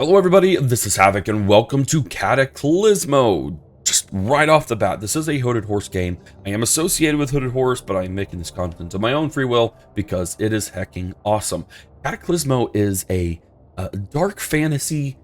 Hello everybody, this is Havoc and welcome to Cataclismo. Just right off the bat, this is a Hooded Horse game. I am associated with Hooded Horse, but I'm making this content of my own free will because it is hecking awesome. Cataclismo is a dark fantasy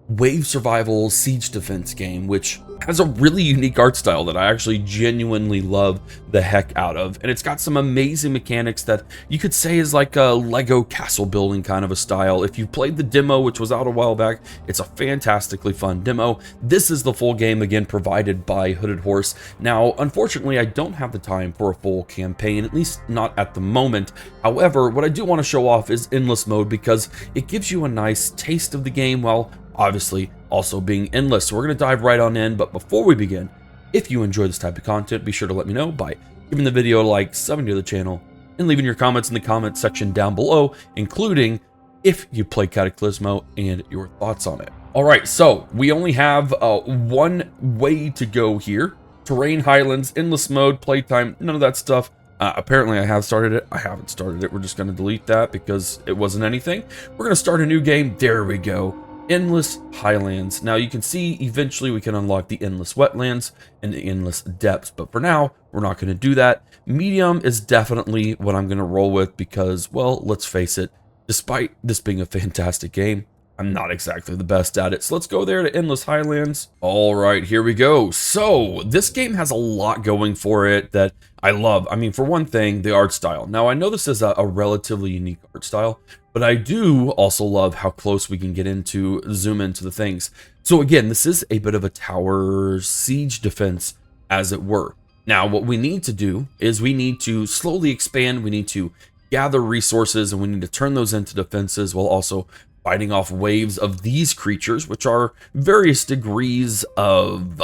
wave survival siege defense game, which has a really unique art style that I actually genuinely love the heck out of. And it's got some amazing mechanics that you could say is like a Lego castle building kind of a style. If you played the demo, which was out a while back, it's a fantastically fun demo. This is the full game, again, provided by Hooded Horse. Now, unfortunately, I don't have the time for a full campaign, at least not at the moment. However, what I do want to show off is endless mode because it gives you a nice taste of the game while obviously also being endless. So we're going to dive right on in, but before we begin, if you enjoy this type of content, be sure to let me know by giving the video a like, subbing to the channel, and leaving your comments in the comment section down below, including if you play Cataclismo and your thoughts on it. Alright, so we only have one way to go here. Terrain, Highlands, endless mode, playtime, none of that stuff. Apparently I have started it. I haven't started it. We're just going to delete that because it wasn't anything. We're going to start a new game. There we go. Endless Highlands. Now you can see eventually we can unlock the endless wetlands and the endless depths, but for now we're not going to do that. Medium is definitely what I'm going to roll with because, well, let's face it, despite this being a fantastic game, I'm not exactly the best at it. So let's go there to Endless Highlands. All right, here we go. So this game has a lot going for it that I love. I mean, for one thing, the art style. Now, I know this is a relatively unique art style, but I do also love how close we can get into, zoom into the things. So again, this is a bit of a tower siege defense, as it were. Now, what we need to do is we need to slowly expand. We need to gather resources, and we need to turn those into defenses while also fighting off waves of these creatures, which are various degrees of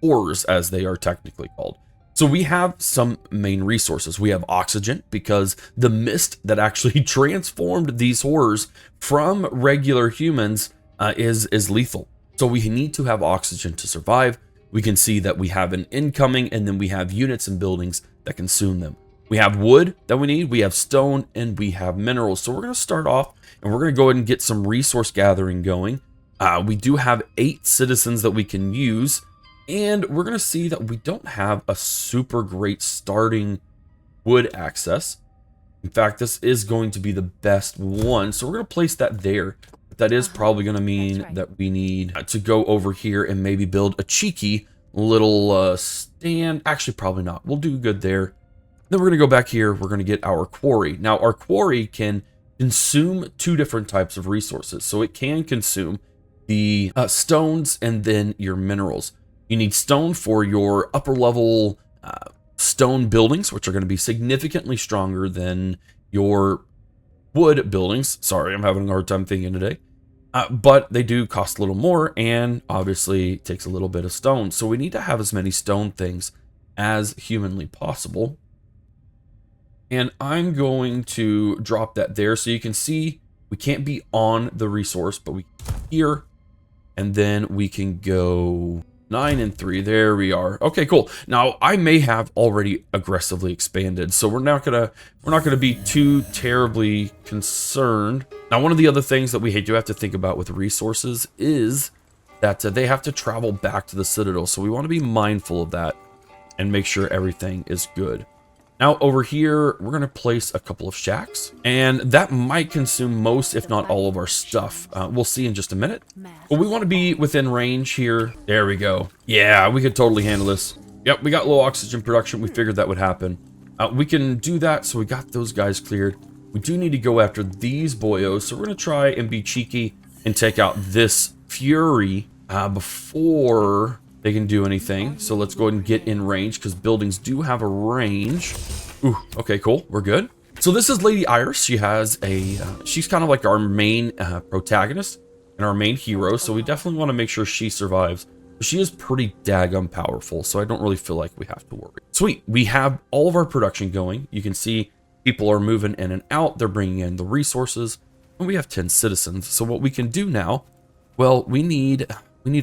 horrors, as they are technically called. So we have some main resources. We have oxygen, because the mist that actually transformed these horrors from regular humans is lethal. So we need to have oxygen to survive. We can see that we have an incoming, and then we have units and buildings that consume them. We have wood that we need, we have stone, and we have minerals. So we're going to start off, and we're going to go ahead and get some resource gathering going. We do have 8 citizens that we can use, and we're going to see that we don't have a super great starting wood access. In fact, this is going to be the best one, so we're going to place that there. But that is probably going to mean that we need to go over here and maybe build a cheeky little stand. Actually, probably not. We'll do good there. Then we're going to go back here. We're going to get our quarry. Now, our quarry can consume 2 different types of resources. So it can consume the stones and then your minerals. You need stone for your upper level stone buildings, which are going to be significantly stronger than your wood buildings. Sorry, I'm having a hard time thinking today. But they do cost a little more, and obviously takes a little bit of stone. So we need to have as many stone things as humanly possible. And I'm going to drop that there so you can see we can't be on the resource, but we can here, and then we can go 9 and 3. There we are. Okay, cool. Now I may have already aggressively expanded, so we're not gonna be too terribly concerned. Now, one of the other things that we do have to think about with resources is that they have to travel back to the Citadel, so we want to be mindful of that and make sure everything is good. Now over here, we're going to place a couple of shacks, and that might consume most, if not all, of our stuff. We'll see in just a minute. But we want to be within range here. There we go. Yeah, we could totally handle this. Yep, we got low oxygen production. We figured that would happen. We can do that, so we got those guys cleared. We do need to go after these boyos, so we're going to try and be cheeky and take out this Fury before they can do anything. So let's go ahead and get in range, because buildings do have a range. Ooh, okay, cool. We're good. So this is Lady Iris. She has a, she's kind of like our main protagonist and our main hero. So we definitely want to make sure she survives. She is pretty daggum powerful, so I don't really feel like we have to worry. Sweet. We have all of our production going. You can see people are moving in and out. They're bringing in the resources, and we have 10 citizens. So what we can do now, well, we need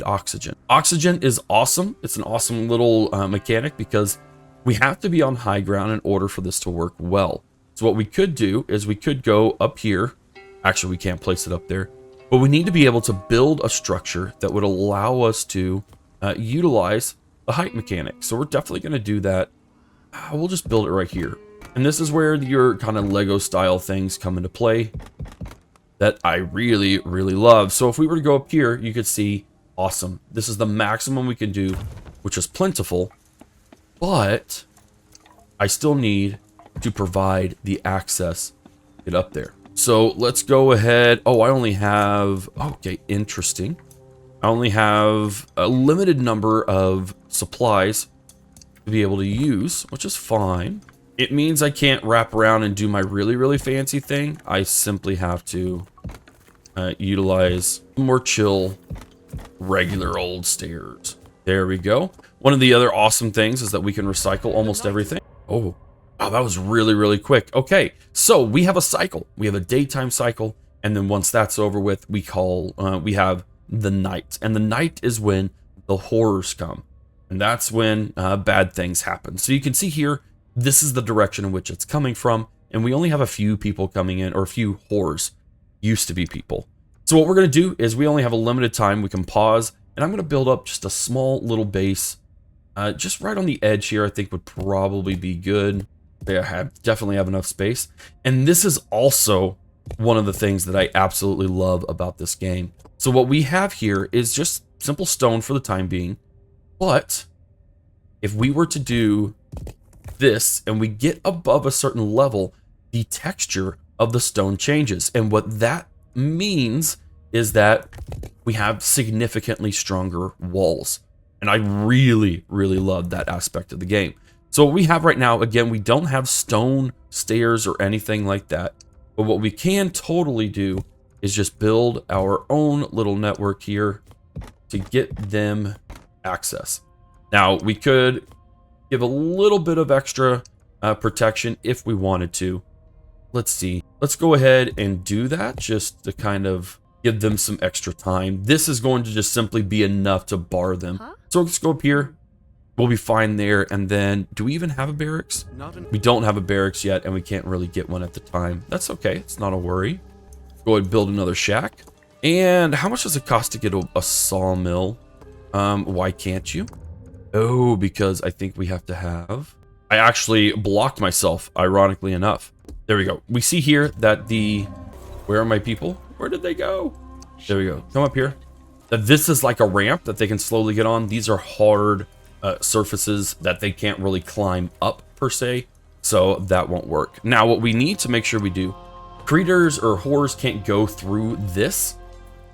oxygen. Oxygen is awesome. It's an awesome little mechanic because we have to be on high ground in order for this to work well. So what we could do is we could go up here. Actually, we can't place it up there. But we need to be able to build a structure that would allow us to utilize the height mechanic. So we're definitely going to do that. We'll just build it right here. And this is where your kind of Lego style things come into play that I really, really love. So if we were to go up here, you could see, awesome. This is the maximum we can do, which is plentiful. But I still need to provide the access to get up there. So let's go ahead. Oh, I only have, okay, interesting. I only have a limited number of supplies to be able to use, which is fine. It means I can't wrap around and do my really, really fancy thing. I simply have to utilize more chill, regular old stairs. There we go. One of the other awesome things is that we can recycle almost everything. Oh, wow, that was really, really quick. Okay, so we have a cycle. We have a daytime cycle, and then once that's over with, we have the night. And the night is when the horrors come. And that's when bad things happen. So you can see here, this is the direction in which it's coming from. And we only have a few people coming in, or a few horrors. Used to be people. So what we're going to do is we only have a limited time. We can pause. And I'm going to build up just a small little base. Just right on the edge here, I think would probably be good. I definitely have enough space. And this is also one of the things that I absolutely love about this game. So what we have here is just simple stone for the time being. But if we were to do this and we get above a certain level, the texture of the stone changes. And what that means is that we have significantly stronger walls. And I really, really love that aspect of the game. So what we have right now, again, we don't have stone stairs or anything like that. But what we can totally do is just build our own little network here to get them access. Now, we could give a little bit of extra protection if we wanted to. Let's see. Let's go ahead and do that just to kind of give them some extra time. This is going to just simply be enough to bar them. So let's go up here. We'll be fine there. And then, do we even have a barracks? We don't have a barracks yet, and we can't really get one at the time. That's okay. It's not a worry. Go ahead and build another shack. And how much does it cost to get a sawmill? Why can't you? Oh, because I think we have to have... I actually blocked myself, ironically enough. There we go. We see here that the... Where are my people? Where did they go? There we go. Come up here. This is like a ramp that they can slowly get on. These are hard surfaces that they can't really climb up, per se. So that won't work. Now, what we need to make sure we do... Creatures or horrors can't go through this.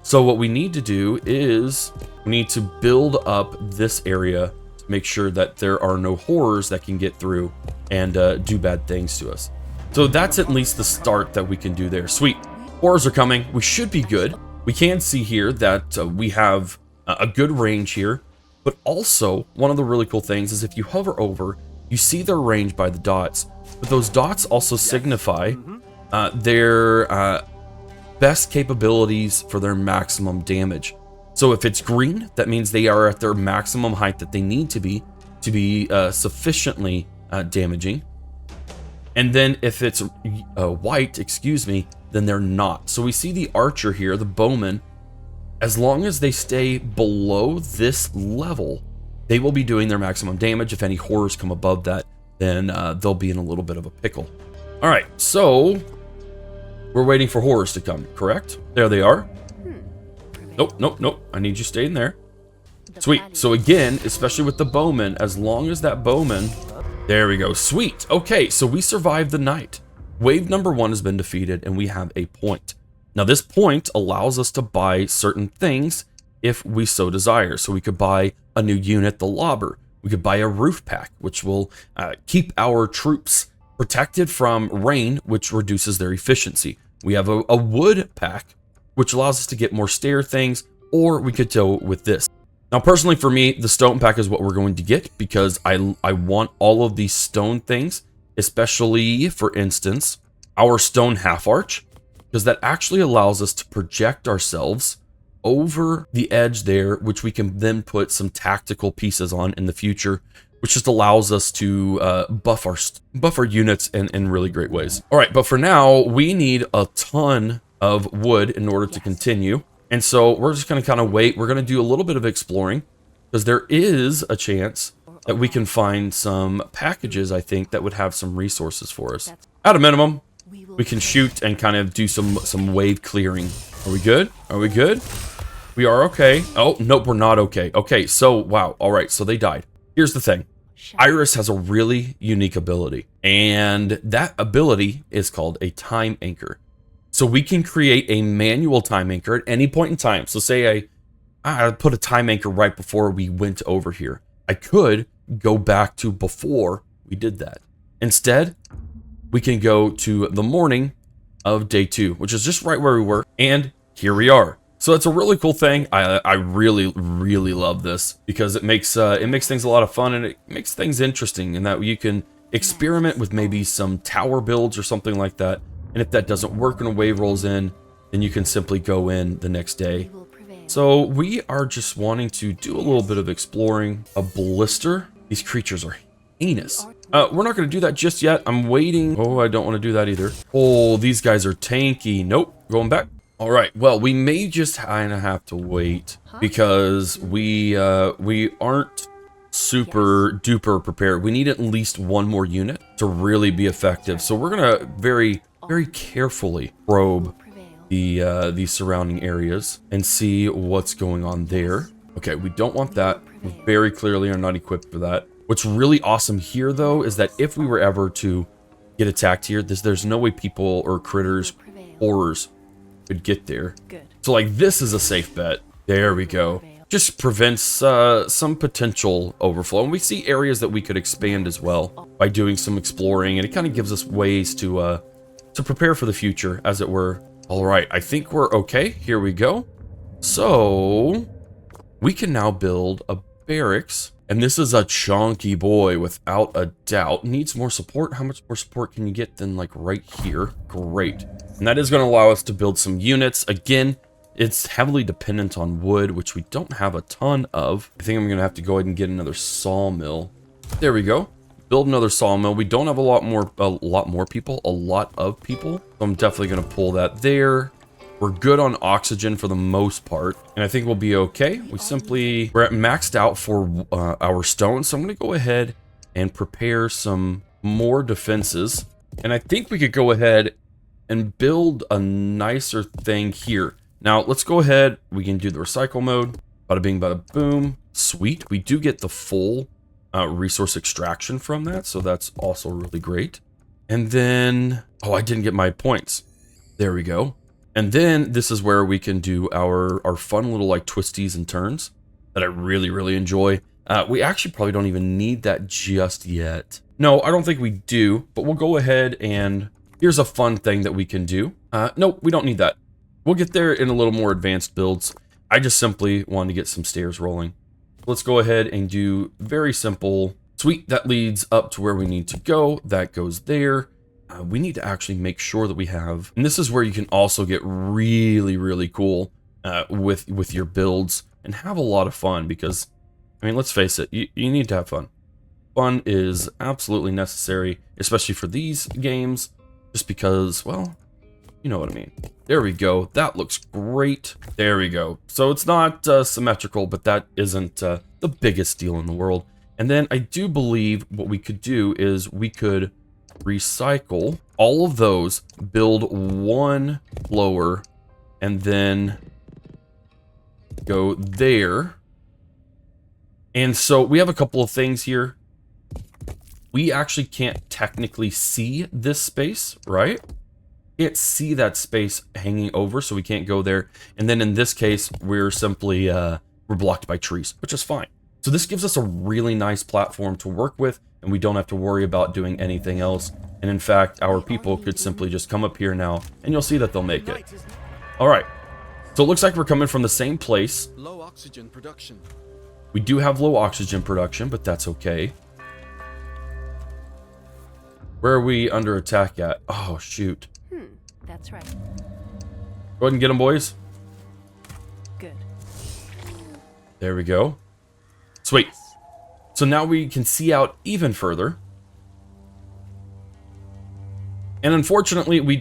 So what we need to do is... We need to build up this area... Make sure that there are no horrors that can get through and do bad things to us. So that's at least the start that we can do there. Sweet. Horrors are coming. We should be good. We can see here that we have a good range here. But also, one of the really cool things is if you hover over, you see their range by the dots. But those dots also signify their best capabilities for their maximum damage. So if it's green, that means they are at their maximum height that they need to be sufficiently damaging. And then if it's white, excuse me, then they're not. So we see the archer here, the bowman, as long as they stay below this level, they will be doing their maximum damage. If any horrors come above that, then they'll be in a little bit of a pickle. All right, so we're waiting for horrors to come, correct? There they are. Nope, nope, nope. I need you staying there. Sweet. So again, especially with the bowman, as long as that bowman... There we go. Sweet. Okay, so we survived the night. Wave number 1 has been defeated, and we have a point. Now, this point allows us to buy certain things if we so desire. So we could buy a new unit, the lobber. We could buy a roof pack, which will keep our troops protected from rain, which reduces their efficiency. We have a wood pack, which allows us to get more stair things, or we could go with this. Now, personally for me, the stone pack is what we're going to get because I want all of these stone things, especially, for instance, our stone half arch, because that actually allows us to project ourselves over the edge there, which we can then put some tactical pieces on in the future, which just allows us to buff our units in really great ways. All right, but for now, we need a ton of wood in order to continue. And so we're just going to kind of wait. We're going to do a little bit of exploring because there is a chance that we can find some packages, I think, that would have some resources for us. At a minimum, we can shoot and kind of do some wave clearing. Are we good? Are we good? We are okay. Oh, nope, we're not okay. Okay, so, wow. All right, so they died. Here's the thing. Iris has a really unique ability, and that ability is called a time anchor. So we can create a manual time anchor at any point in time. So say I put a time anchor right before we went over here. I could go back to before we did that. Instead, we can go to the morning of day 2, which is just right where we were, and here we are. So it's a really cool thing. I really, really love this because it makes things a lot of fun, and it makes things interesting in that you can experiment with maybe some tower builds or something like that. And if that doesn't work and a wave rolls in, then you can simply go in the next day. So we are just wanting to do a little bit of exploring. A blister. These creatures are heinous. We're not going to do that just yet. I'm waiting. Oh, I don't want to do that either. Oh, these guys are tanky. Nope. Going back. All right. Well, we may just kind of have to wait because we aren't super duper prepared. We need at least one more unit to really be effective. So we're going to very carefully probe the surrounding areas and see what's going on there. Okay, we don't want that. We very clearly are not equipped for that. What's really awesome here, though, is that if we were ever to get attacked here, there's no way people or critters, horrors, could get there. So, like, this is a safe bet. There we go. Just prevents some potential overflow. And we see areas that we could expand as well by doing some exploring, and it kind of gives us ways to prepare for the future, as it were. All right, I think we're okay. Here we go. So we can now build a barracks, and this is a chunky boy without a doubt. Needs more support. How much more support can you get than like right here? Great. And that is going to allow us to build some units. Again, it's heavily dependent on wood, which we don't have a ton of. I think I'm going to have to go ahead and get another sawmill. There we go. Build another sawmill. We don't have a lot of people. So I'm definitely going to pull that there. We're good on oxygen for the most part, and I think we'll be okay. We're at maxed out for our stone, so I'm going to go ahead and prepare some more defenses. And I think we could go ahead and build a nicer thing here. Now, let's go ahead. We can do the recycle mode. Bada bing, bada boom. Sweet. We do get the full resource extraction from that, so that's also really great. And then, oh, I didn't get my points. There we go. And then this is where we can do our fun little like twisties and turns that I really enjoy. We actually probably don't even need that just yet. No, I don't think we do, but we'll go ahead and here's a fun thing that we can do. Nope, we don't need that. We'll get there in a little more advanced builds. I just simply wanted to get some stairs rolling. Let's go ahead and do very simple. Sweet, that leads up to where we need to go. That goes there. We need to actually make sure that we have, and this is where you can also get really cool with your builds and have a lot of fun because, I mean, let's face it, you need to have fun. Fun is absolutely necessary, especially for these games, just because, well, you know what I mean. There we go. That looks great. There we go. So it's not symmetrical, but that isn't the biggest deal in the world. And then I do believe what we could do is we could recycle all of those, build one blower, and then go there. And so we have a couple of things here. We actually can't technically see this space, right? Can't see that space hanging over, so we can't go there. And then in this case, we're simply we're blocked by trees, which is fine. So this gives us a really nice platform to work with, and we don't have to worry about doing anything else. And in fact, our people could simply just come up here now, and you'll see that they'll make it. All right. So it looks like we're coming from the same place. Low oxygen production. We do have low oxygen production, but that's okay. Where are we under attack at? Oh, shoot. That's right. Go ahead and get them, boys. Good. There we go. Sweet. So now we can see out even further. And unfortunately, we're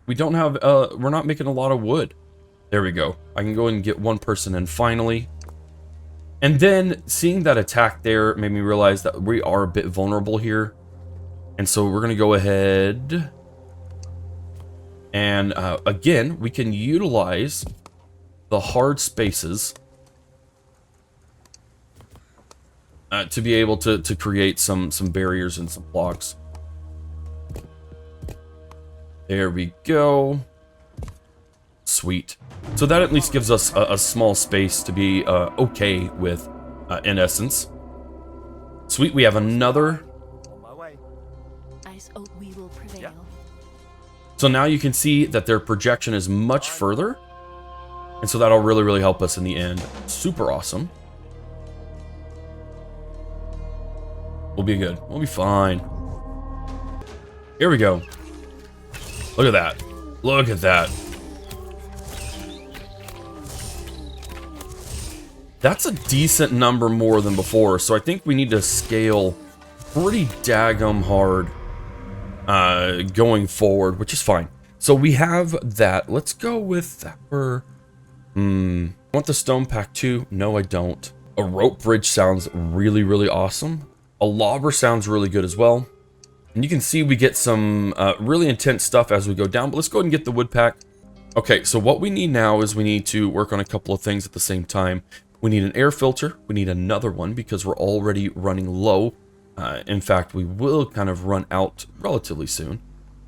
not making a lot of wood. There we go. I can go and get one person in finally. And then seeing that attack there made me realize that we are a bit vulnerable here. And so we're going to go ahead. And again, we can utilize the hard spaces to be able to create some barriers and some blocks. There we go. Sweet. So that at least gives us a small space to be okay with, in essence. Sweet, we have another. On my way. We will prevail. Yeah. So now you can see that their projection is much further. And so that'll really, really help us in the end. Super awesome. We'll be good. We'll be fine. Here we go. Look at that. Look at that. That's a decent number more than before, so I think we need to scale pretty daggum hard going forward, which is fine. So we have that. Let's go with that for... I want the stone pack too. No, I don't. A rope bridge sounds really, really awesome. A lobber sounds really good as well. And you can see we get some really intense stuff as we go down, but let's go ahead and get the wood pack. Okay, so what we need now is we need to work on a couple of things at the same time. We need an air filter. We need another one because we're already running low. In fact, we will kind of run out relatively soon.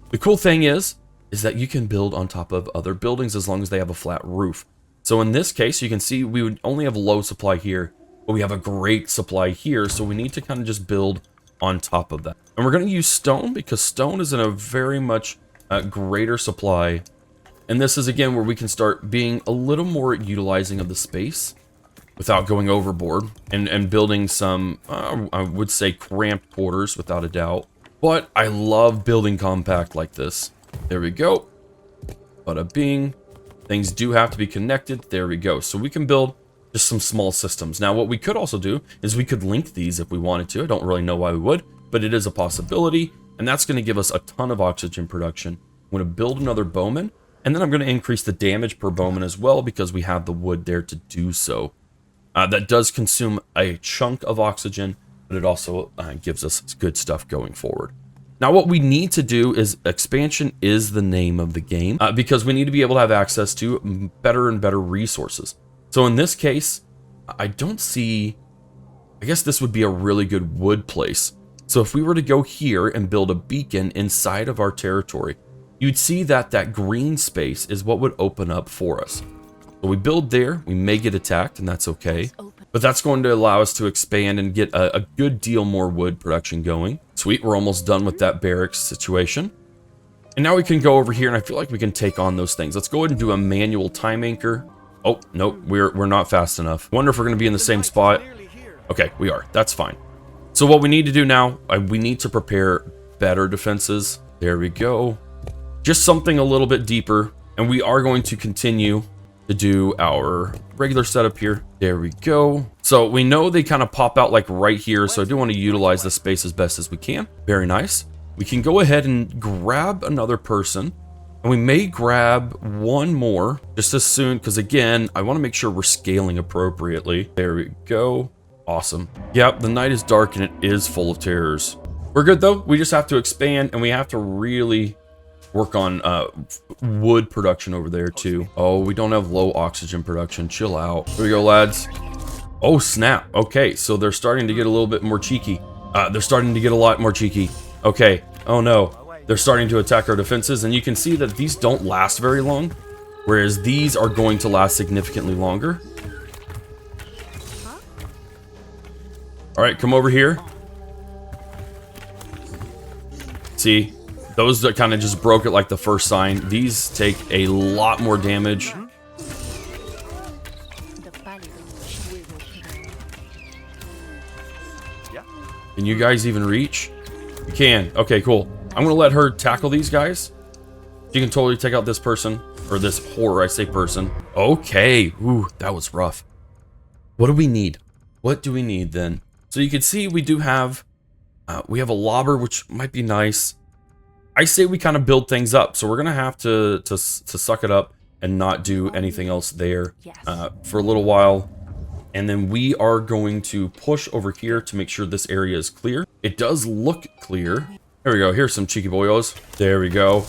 The cool thing is that you can build on top of other buildings as long as they have a flat roof. So in this case, you can see we would only have low supply here, but we have a great supply here. So we need to kind of just build on top of that. And we're going to use stone because stone is in a very much greater supply. And this is again where we can start being a little more utilizing of the space without going overboard and building some, I would say, cramped quarters without a doubt. But I love building compact like this. There we go. Bada bing. Things do have to be connected. There we go. So we can build just some small systems. Now, what we could also do is we could link these if we wanted to. I don't really know why we would, but it is a possibility. And that's going to give us a ton of oxygen production. I'm going to build another bowman. And then I'm going to increase the damage per bowman as well because we have the wood there to do so. That does consume a chunk of oxygen, but it also gives us good stuff going forward. Now, what we need to do is expansion is the name of the game because we need to be able to have access to better and better resources. So in this case, I don't see, I guess this would be a really good wood place. So if we were to go here and build a beacon inside of our territory, you'd see that that green space is what would open up for us. So we build there, we may get attacked, and that's okay. But that's going to allow us to expand and get a good deal more wood production going. Sweet, we're almost done with that barracks situation. And now we can go over here, and I feel like we can take on those things. Let's go ahead and do a manual time anchor. Oh, nope, we're not fast enough. Wonder if we're going to be in the same spot. Okay, we are. That's fine. So what we need to do now, we need to prepare better defenses. There we go. Just something a little bit deeper, and we are going to continue to do our regular setup here. There we go. So we know they kind of pop out like right here, so I do want to utilize the space as best as we can. Very nice. We can go ahead and grab another person, and we may grab one more just as soon, because again, I want to make sure we're scaling appropriately. There we go. Awesome. Yep, the night is dark and it is full of terrors. We're good though. We just have to expand, and we have to really work on wood production over there too. Oh, we don't have low oxygen production. Chill out. Here we go, lads. Oh, snap. Okay, so they're starting to get a little bit more cheeky. They're starting to get a lot more cheeky. Okay. Oh, no. They're starting to attack our defenses, and you can see that these don't last very long, whereas these are going to last significantly longer. All right, come over here. See? Those that kind of just broke it like the first sign. These take a lot more damage. Can you guys even reach? You can. Okay, cool. I'm going to let her tackle these guys. She can totally take out this person. Or this horror, I say person. Okay. Ooh, that was rough. What do we need? What do we need then? So you can see we do have... we have a lobber, which might be nice. I say we kind of build things up, so we're gonna have to suck it up and not do anything else there Yes. for a little while. And then we are going to push over here to make sure this area is clear. It does look clear. There we go. Here's some cheeky boyos. There we go.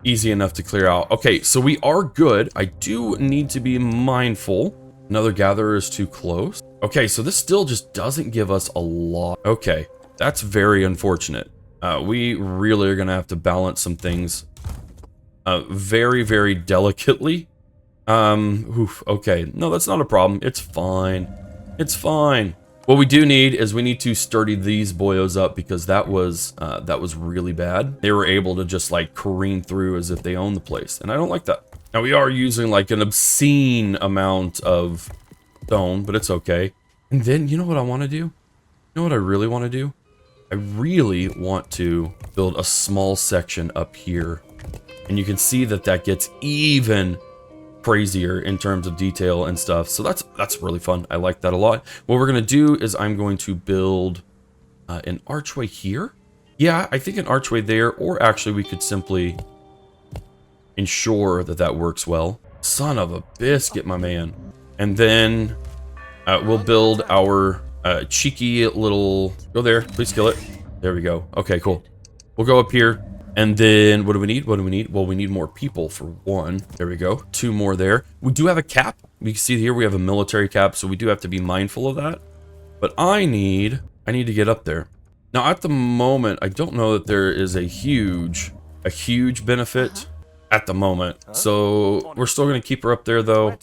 Easy enough to clear out. Okay, so we are good. I do need to be mindful. Another gatherer is too close. Okay, so this still just doesn't give us a lot. Okay, that's very unfortunate. We really are going to have to balance some things very, very delicately. Okay. No, that's not a problem. It's fine. It's fine. What we do need is we need to sturdy these boyos up because that was really bad. They were able to just like careen through as if they own the place, and I don't like that. Now we are using like an obscene amount of stone, but it's okay. And then you know what I want to do? You know what I really want to do? I really want to build a small section up here, and you can see that that gets even crazier in terms of detail and stuff. So that's really fun. I like that a lot. What we're gonna do is I'm going to build an archway here. Yeah, I think an archway there, or actually we could simply ensure that that works well. Son of a biscuit, my man. And then we'll build our cheeky little... Go there, please kill it. There we go. Okay, cool. We'll go up here. And then, what do we need? What do we need? Well, we need more people for one. There we go. 2 more there. We do have a cap. We can see here we have a military cap, so we do have to be mindful of that. But I need to get up there. Now, at the moment, I don't know that there is a huge benefit at the moment. So we're still going to keep her up there, though.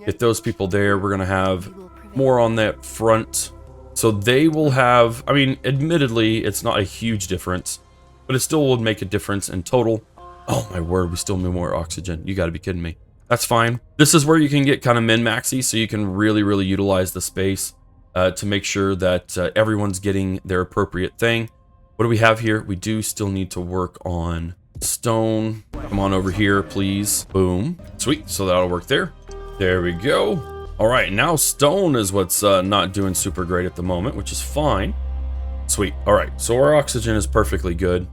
Get those people there. We're going to have more on that front. So they will have, I mean, admittedly, it's not a huge difference, but it still would make a difference in total. Oh my word, we still need more oxygen. You gotta be kidding me. That's fine. This is where you can get kind of min-maxy, so you can really, really utilize the space to make sure that everyone's getting their appropriate thing. What do we have here? We do still need to work on stone. Come on over here, please. Boom. Sweet, so that'll work there. There we go. All right, now stone is what's not doing super great at the moment, which is fine. Sweet. All right, so our oxygen is perfectly good.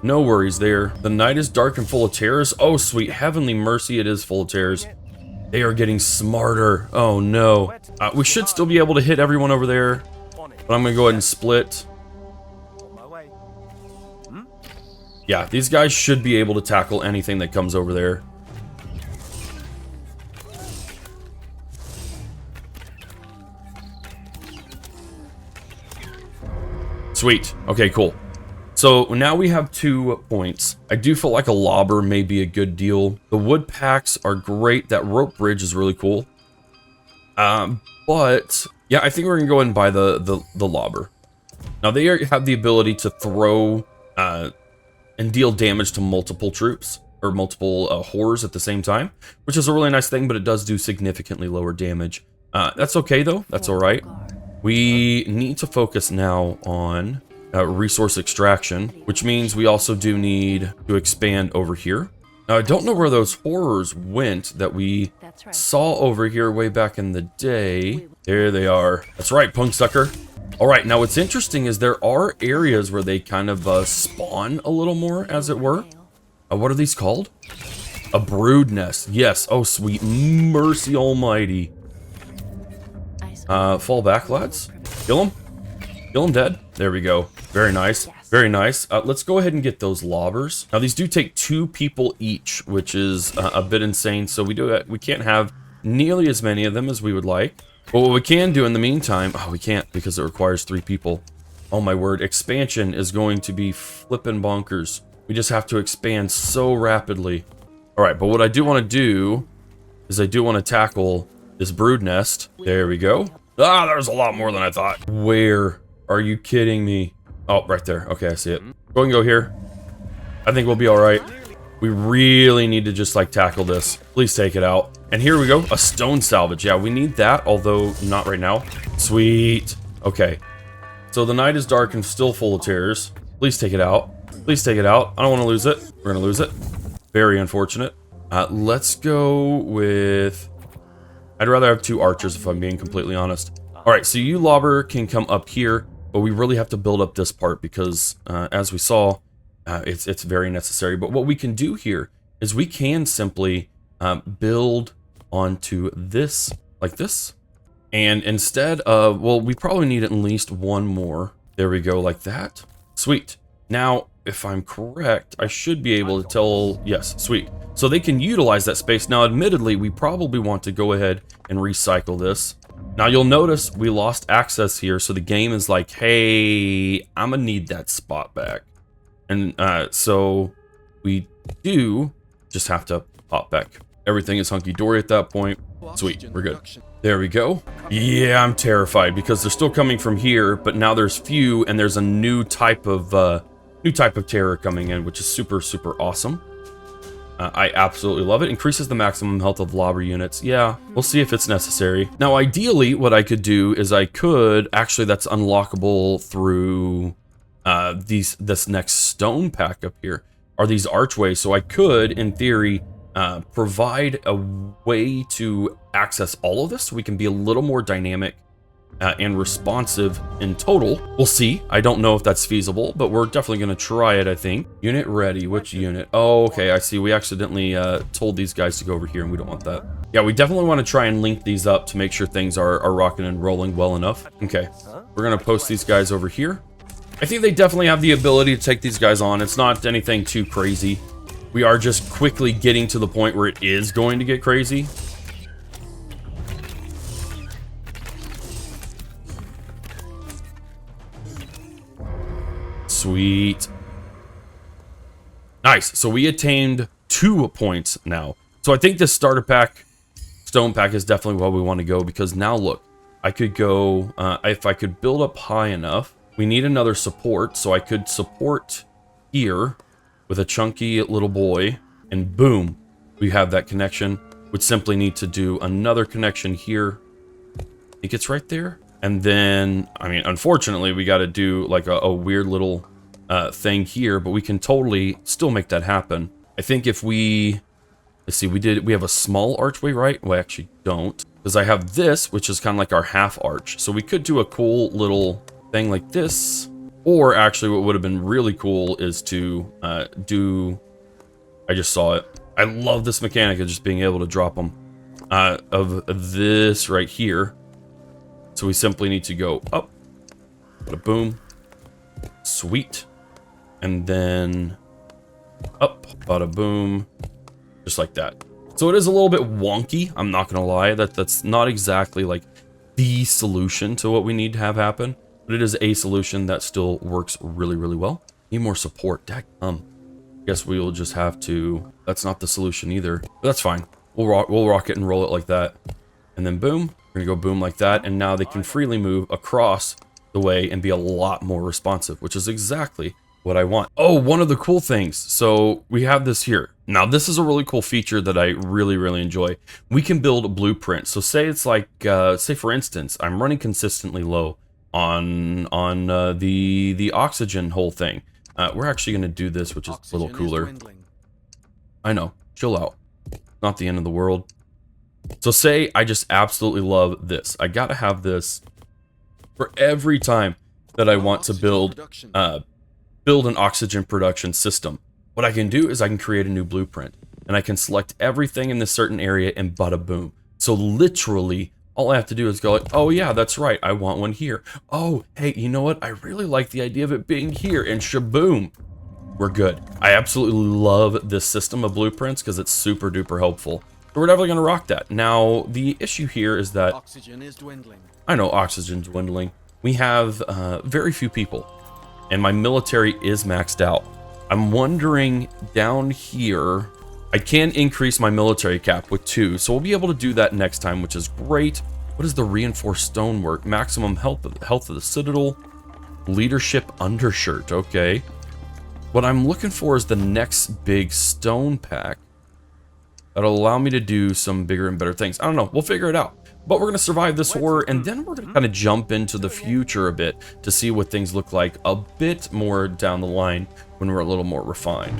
No worries there. The night is dark and full of terrors. Oh, sweet heavenly mercy, it is full of terrors. They are getting smarter. Oh, no. We should still be able to hit everyone over there, but I'm going to go ahead and split. Yeah, these guys should be able to tackle anything that comes over there. Sweet. Okay, cool. So now we have 2 points. I do feel like a lobber may be a good deal. The wood packs are great. That rope bridge is really cool. But yeah, I think we're gonna go ahead and buy the lobber. Now they have the ability to throw and deal damage to multiple troops or multiple horrors at the same time, which is a really nice thing. But it does do significantly lower damage. That's okay though. That's all right. We need to focus now on resource extraction, which means we also do need to expand over here. Now, I don't know where those horrors went that we saw over here way back in the day. There they are. That's right, punk sucker. All right, now what's interesting is there are areas where they kind of spawn a little more, as it were. What are these called? A brood nest. Yes. Oh, sweet mercy almighty. Fall back, lads. Kill him. Kill him dead. There we go. Very nice. Very nice. Let's go ahead and get those lobbers. Now, these do take 2 people each, which is a bit insane. So we can't have nearly as many of them as we would like. But what we can do in the meantime... Oh, we can't because it requires 3 people. Oh, my word. Expansion is going to be flippin' bonkers. We just have to expand so rapidly. All right, but what I do want to do is I do want to tackle this brood nest. There we go. Ah, there's a lot more than I thought. Where? Are you kidding me? Oh, right there. Okay, I see it. Go and go here. I think we'll be all right. We really need to just like tackle this. Please take it out. And here we go. A stone salvage. Yeah, we need that, although not right now. Sweet. Okay. So the night is dark and still full of terrors. Please take it out. Please take it out. I don't want to lose it. We're going to lose it. Very unfortunate. Let's go with... I'd rather have 2 archers if I'm being completely honest. All right, so you lobber can come up here, but we really have to build up this part because, as we saw, it's very necessary. But what we can do here is we can simply build onto this like this. And instead of, well, we probably need at least one more. There we go, like that. Sweet. Now, if I'm correct, I should be able to tell, yes, sweet. So they can utilize that space. Now, admittedly, we probably want to go ahead and recycle this. Now, you'll notice we lost access here, so the game is like, hey, I'm gonna need that spot back. And so we do just have to pop back. Everything is hunky-dory at that point. Sweet, we're good. There we go. Yeah, I'm terrified because they're still coming from here, but now there's few, and there's a new type of terror coming in, which is super, super awesome. I absolutely love it. Increases the maximum health of lobber units. Yeah, we'll see if it's necessary. Now, ideally, what I could do is I could, actually that's unlockable through this next stone pack up here, are these archways. So I could, in theory, provide a way to access all of this so we can be a little more dynamic and responsive in total. We'll see. I don't know if that's feasible, but we're definitely going to try it, I think. Unit ready. Which unit? Oh, okay. I see. We accidentally told these guys to go over here, and we don't want that. Yeah, we definitely want to try and link these up to make sure things are rocking and rolling well enough. Okay. We're going to post these guys over here. I think they definitely have the ability to take these guys on. It's not anything too crazy. We are just quickly getting to the point where it is going to get crazy. Sweet. Nice. So we attained 2 points now. So I think this starter pack, stone pack, is definitely where we want to go, because now look, I could go, if I could build up high enough, we need another support. So I could support here with a chunky little boy, and boom, we have that connection. Would simply need to do another connection here. I think it's right there. And then, I mean, unfortunately, we got to do like a weird little thing here, but we can totally still make that happen. I think if we, let's see, we have a small archway, right? Well, I actually don't, because I have this, which is kind of like our half arch. So we could do a cool little thing like this, or actually what would have been really cool is to do, I just saw it. I love this mechanic of just being able to drop them of this right here. So we simply need to go up, bada boom, sweet, and then up, bada boom, just like that. So it is a little bit wonky, I'm not gonna lie. That's not exactly like the solution to what we need to have happen, but it is a solution that still works really, really well. Need more support, guess we will just have to, that's not the solution either, but that's fine. We'll rock it and roll it like that, and then boom. We're gonna go boom like that, and now they can freely move across the way and be a lot more responsive, which is exactly what I want. Oh, one of the cool things. So we have this here. Now, this is a really cool feature that I really, really enjoy. We can build a blueprint. So say it's like, say for instance, I'm running consistently low on the oxygen whole thing. We're actually gonna do this, which is a little cooler. I know, chill out. Not the end of the world. So say I just absolutely love this. I gotta have this for every time that I want to build an oxygen production system. What I can do is I can create a new blueprint, and I can select everything in this certain area, and bada boom. So literally, all I have to do is go like, oh yeah, that's right, I want one here. Oh, hey, you know what? I really like the idea of it being here, and shaboom. We're good. I absolutely love this system of blueprints because it's super duper helpful. So we're definitely gonna rock that. Now, the issue here is that oxygen is dwindling. I know oxygen's dwindling. We have very few people, and my military is maxed out. I'm wondering down here, I can increase my military cap with 2, so we'll be able to do that next time, which is great. What is the reinforced stonework? Maximum health of the citadel, leadership undershirt. Okay. What I'm looking for is the next big stone pack that'll allow me to do some bigger and better things. I don't know. We'll figure it out. But we're going to survive this horror, and then we're going to kind of jump into the future a bit to see what things look like a bit more down the line when we're a little more refined.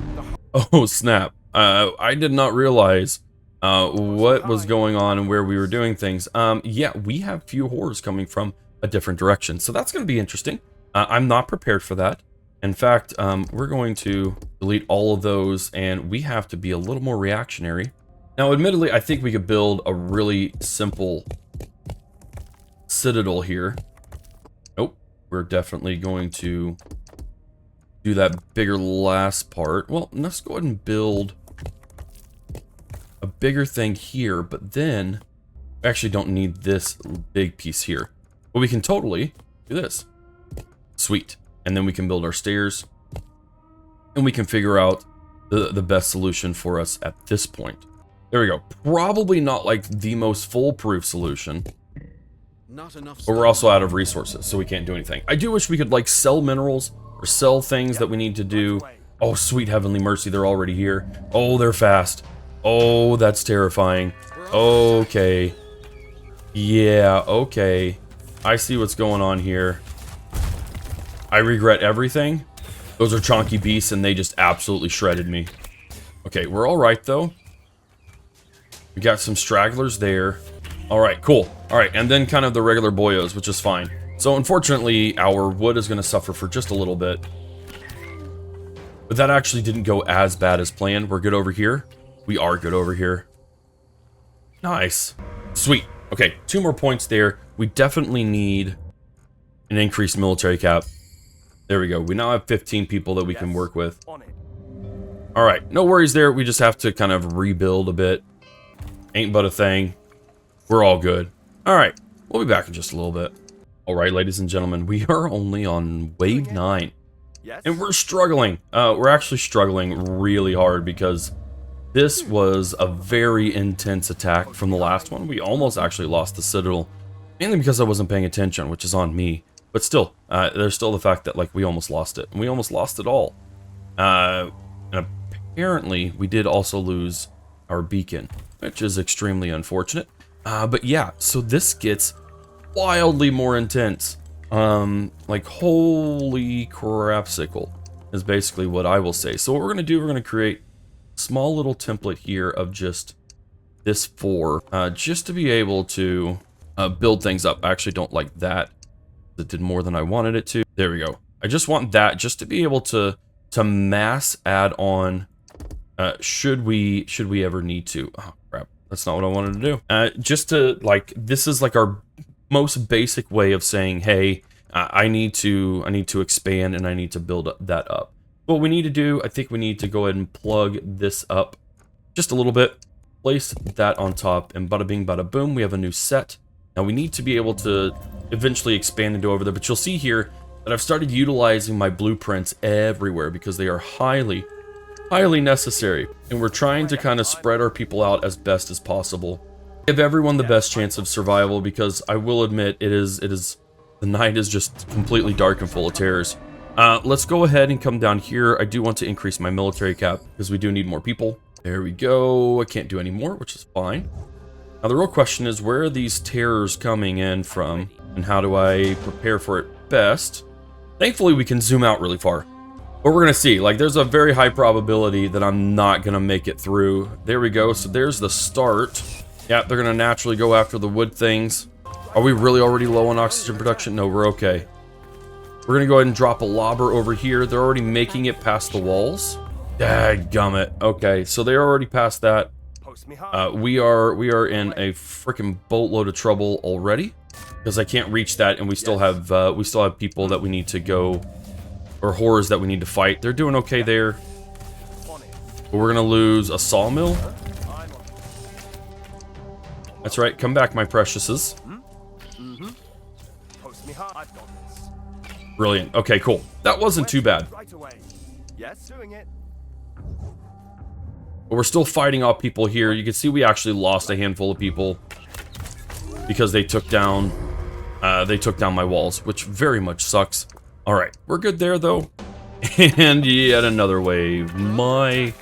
Oh, snap. I did not realize what was going on and where we were doing things. Yeah, we have few horrors coming from a different direction, so that's going to be interesting. I'm not prepared for that. In fact, we're going to delete all of those, and we have to be a little more reactionary Now, admittedly, I think we could build a really simple citadel here. Nope. We're definitely going to do that bigger last part. Well, let's go ahead and build a bigger thing here, but then we actually don't need this big piece here. But we can totally do this. Sweet. And then we can build our stairs. And we can figure out the best solution for us at this point. There we go. Probably not like the most foolproof solution. Not enough. But we're also out of resources, so we can't do anything. I do wish we could like sell minerals or sell things that we need to do. Oh, sweet heavenly mercy, they're already here. Oh, they're fast. Oh, that's terrifying. Okay. Yeah, okay. I see what's going on here. I regret everything. Those are chonky beasts, and they just absolutely shredded me. Okay, we're alright, though. We got some stragglers there. Alright, cool. Alright, and then kind of the regular boyos, which is fine. So, unfortunately, our wood is going to suffer for just a little bit. But that actually didn't go as bad as planned. We're good over here. We are good over here. Nice. Sweet. Okay, 2 more points there. We definitely need an increased military cap. There we go. We now have 15 people that we can work with. Alright, no worries there. We just have to kind of rebuild a bit. Ain't but a thing. We're all good. Alright, we'll be back in just a little bit. Alright, ladies and gentlemen, we are only on wave 9. And we're struggling. We're actually struggling really hard because this was a very intense attack from the last one. We almost actually lost the Citadel. Mainly because I wasn't paying attention, which is on me. But still, there's still the fact that, like, we almost lost it. And we almost lost it all. And apparently, we did also lose our beacon, which is extremely unfortunate. But yeah, so this gets wildly more intense. Like, holy crapsicle is basically what I will say. So what we're going to do, we're going to create a small little template here of just this 4, just to be able to build things up. I actually don't like that. It did more than I wanted it to. There we go. I just want that just to be able to mass add on should we ever need to. Oh crap, that's not what I wanted to do. Just to, like, this is like our most basic way of saying, hey, I need to expand and I need to build that up. What we need to do, I think we need to go ahead and plug this up just a little bit, place that on top, and bada bing bada boom, we have a new set. Now we need to be able to eventually expand into over there, but you'll see here that I've started utilizing my blueprints everywhere because they are highly necessary, and we're trying to kind of spread our people out as best as possible. Give everyone the best chance of survival, because I will admit it is the night is just completely dark and full of terrors. Let's go ahead and come down here. I do want to increase my military cap because we do need more people. There we go. I can't do any more, which is fine. Now the real question is, where are these terrors coming in from, and how do I prepare for it best? Thankfully we can zoom out really far, but we're gonna see. Like, there's a very high probability that I'm not gonna make it through. There we go. So there's the start. Yeah, they're gonna naturally go after the wood things. Are we really already low on oxygen production? No, we're okay. We're gonna go ahead and drop a lobber over here. They're already making it past the walls. Dadgummit. Okay, so they're already past that. We are in a freaking boatload of trouble already because I can't reach that, and we still have people that we need to go, or horrors that we need to fight. They're doing okay there, but we're gonna lose a sawmill. That's right. Come back, my preciouses. Brilliant. Okay, cool. That wasn't too bad. But we're still fighting off people here. You can see we actually lost a handful of people because they took down my walls, which very much sucks. All right, we're good there though. And yet another wave. My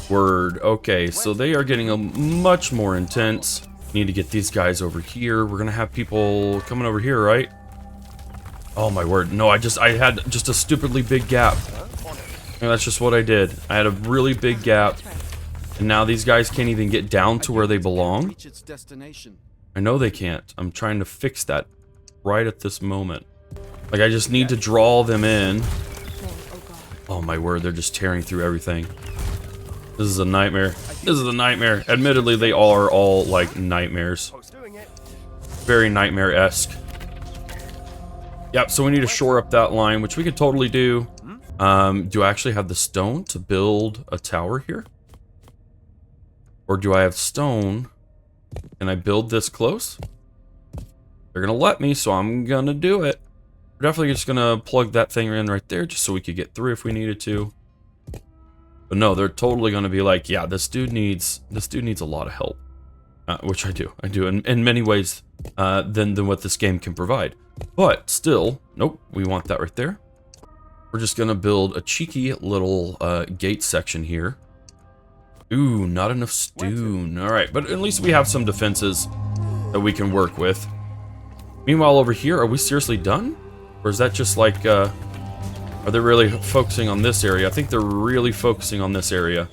word. Okay, so they are getting a much more intense. Need to get these guys over here. We're gonna have people coming over here, right? Oh my word. No, I had just a stupidly big gap. And that's just what I did. I had a really big gap. And now these guys can't even get down to where they belong. I know they can't. I'm trying to fix that right at this moment. Like, I just need to draw them in. Oh my word, they're just tearing through everything. This is a nightmare. This is a nightmare. Admittedly, they are all like nightmares. Very nightmare-esque. Yep, so we need to shore up that line, which we could totally do. Do I actually have the stone to build a tower here? Or do I have stone? Can I build this close? They're gonna let me, so I'm gonna do it. We're definitely just gonna plug that thing in right there, just so we could get through if we needed to. But no, they're totally gonna be like, yeah, this dude needs a lot of help. Which I do in many ways than what this game can provide. But still, nope, we want that right there. We're just gonna build a cheeky little gate section here. Ooh, not enough stone. All right, but at least we have some defenses that we can work with. Meanwhile, over here, are we seriously done? Or is that just like, are they really focusing on this area? I think they're really focusing on this area.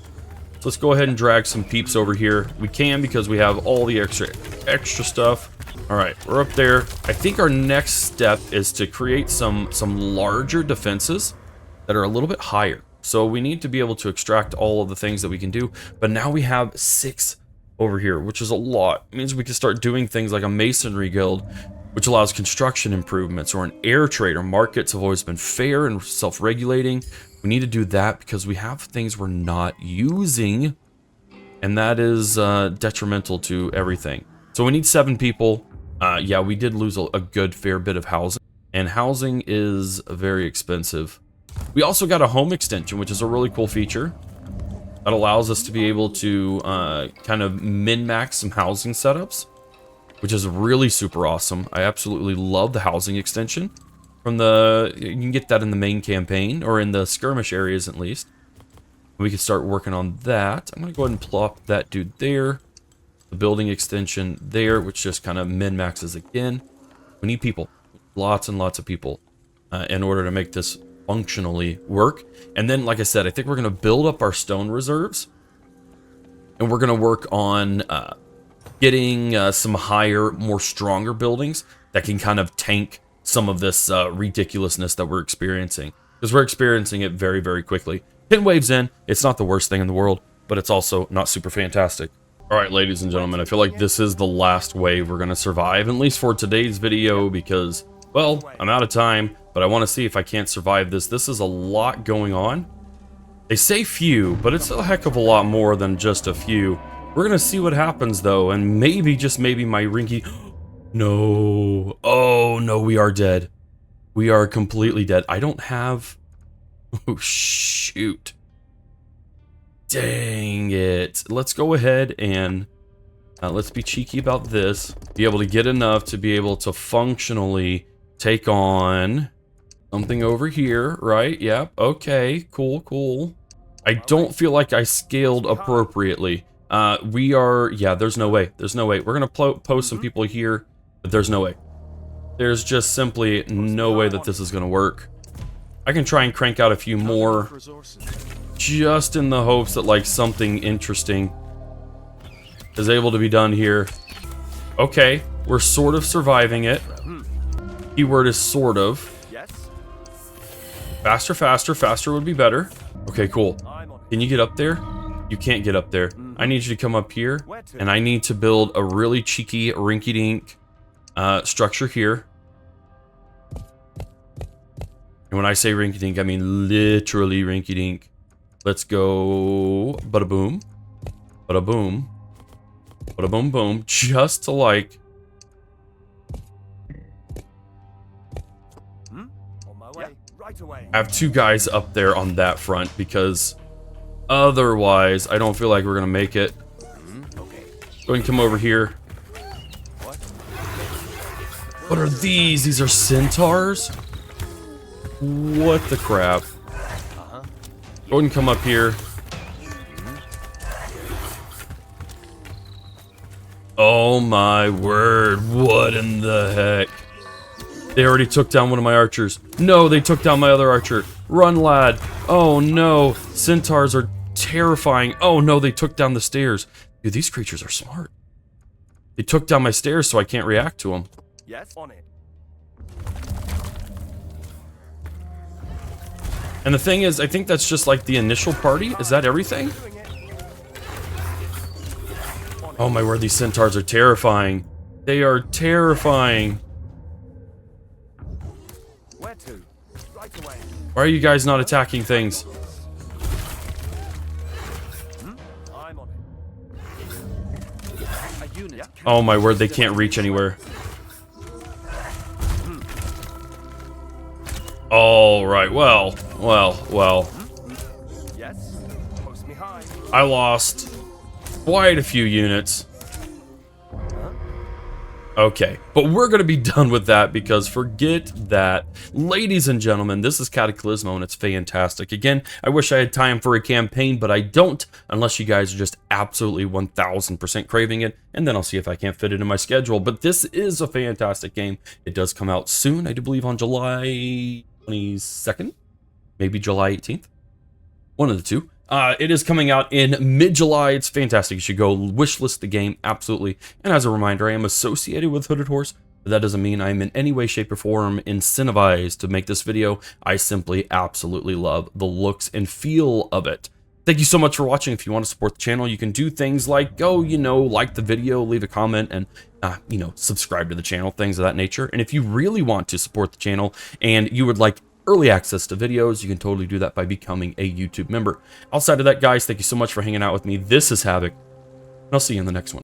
So let's go ahead and drag some peeps over here. We can because we have all the extra stuff. All right, we're up there. I think our next step is to create some larger defenses that are a little bit higher. So we need to be able to extract all of the things that we can do. But now we have 6 over here, which is a lot. It means we can start doing things like a masonry guild, which allows construction improvements, or an air trade. Our markets have always been fair and self-regulating. We need to do that because we have things we're not using, and that is detrimental to everything. So we need 7 people. Yeah, we did lose a good fair bit of housing, and housing is very expensive. We also got a home extension, which is a really cool feature that allows us to be able to kind of min-max some housing setups, which is really super awesome. I absolutely love the housing extension. You can get that in the main campaign, or in the skirmish areas at least. We can start working on that. I'm gonna go ahead and plop that dude there. The building extension there, which just kind of min-maxes again. We need people. Lots and lots of people in order to make this functionally work. And then, like I said, I think we're gonna build up our stone reserves. And we're gonna work on getting some higher, more stronger buildings that can kind of tank some of this ridiculousness that we're experiencing. Because we're experiencing it very, very quickly. 10 waves in, it's not the worst thing in the world, but it's also not super fantastic. Alright, ladies and gentlemen, I feel like this is the last wave we're going to survive, at least for today's video, because, well, I'm out of time, but I want to see if I can't survive this. This is a lot going on. They say few, but it's a heck of a lot more than just a few. We're going to see what happens, though, and maybe, just maybe, my rinky... No. Oh, no, we are dead. We are completely dead. I don't have... Oh, shoot. Dang it. Let's go ahead and... let's be cheeky about this. Be able to get enough to be able to functionally take on something over here, right? Yep. Okay. Cool, cool. I don't feel like I scaled appropriately. We are... Yeah, there's no way. There's no way. We're going to post some people here. But there's no way. There's just simply no way that this is going to work. I can try and crank out a few more, just in the hopes that, like, something interesting is able to be done here. Okay, we're sort of surviving it. Keyword is sort of. Faster, faster, faster would be better. Okay, cool. Can you get up there? You can't get up there. I need you to come up here, and I need to build a really cheeky, rinky-dink structure here. And when I say rinky-dink, I mean literally rinky-dink. Let's go bada boom, bada boom, bada boom boom, just to like... On my way, right away. I have 2 guys up there on that front, because otherwise I don't feel like we're gonna make it. Okay. Go ahead and come over here. What are these? These are centaurs? What the crap? Go ahead and come up here. Oh my word, what in the heck? They already took down one of my archers. No, they took down my other archer. Run, lad. Oh no, centaurs are terrifying. Oh no, they took down the stairs. Dude, these creatures are smart. They took down my stairs so I can't react to them. Yes, on it. And the thing is, I think that's just like the initial party. Is that everything? it. Oh my word, these centaurs are terrifying. They are terrifying. Where to? Right away. Why are you guys not attacking things? I'm on it. A unit. Yeah. Oh my word, they can't reach anywhere. All right, well. Yes. Post me high. I lost quite a few units. Okay, but we're going to be done with that because forget that. Ladies and gentlemen, this is Cataclismo and it's fantastic. Again, I wish I had time for a campaign, but I don't unless you guys are just absolutely 1000% craving it, and then I'll see if I can't fit it in my schedule. But this is a fantastic game. It does come out soon, I do believe on July 22nd, maybe July 18th. One of the two. It is coming out in mid-July. It's fantastic. You should go wishlist the game, absolutely. And as a reminder, I am associated with Hooded Horse, but that doesn't mean I'm in any way, shape, or form incentivized to make this video. I simply absolutely love the looks and feel of it. Thank you so much for watching. If you want to support the channel, you can do things like go, like the video, leave a comment, and, subscribe to the channel, things of that nature. And if you really want to support the channel and you would like early access to videos, you can totally do that by becoming a YouTube member. Outside of that, guys, thank you so much for hanging out with me. This is Havoc, and I'll see you in the next one.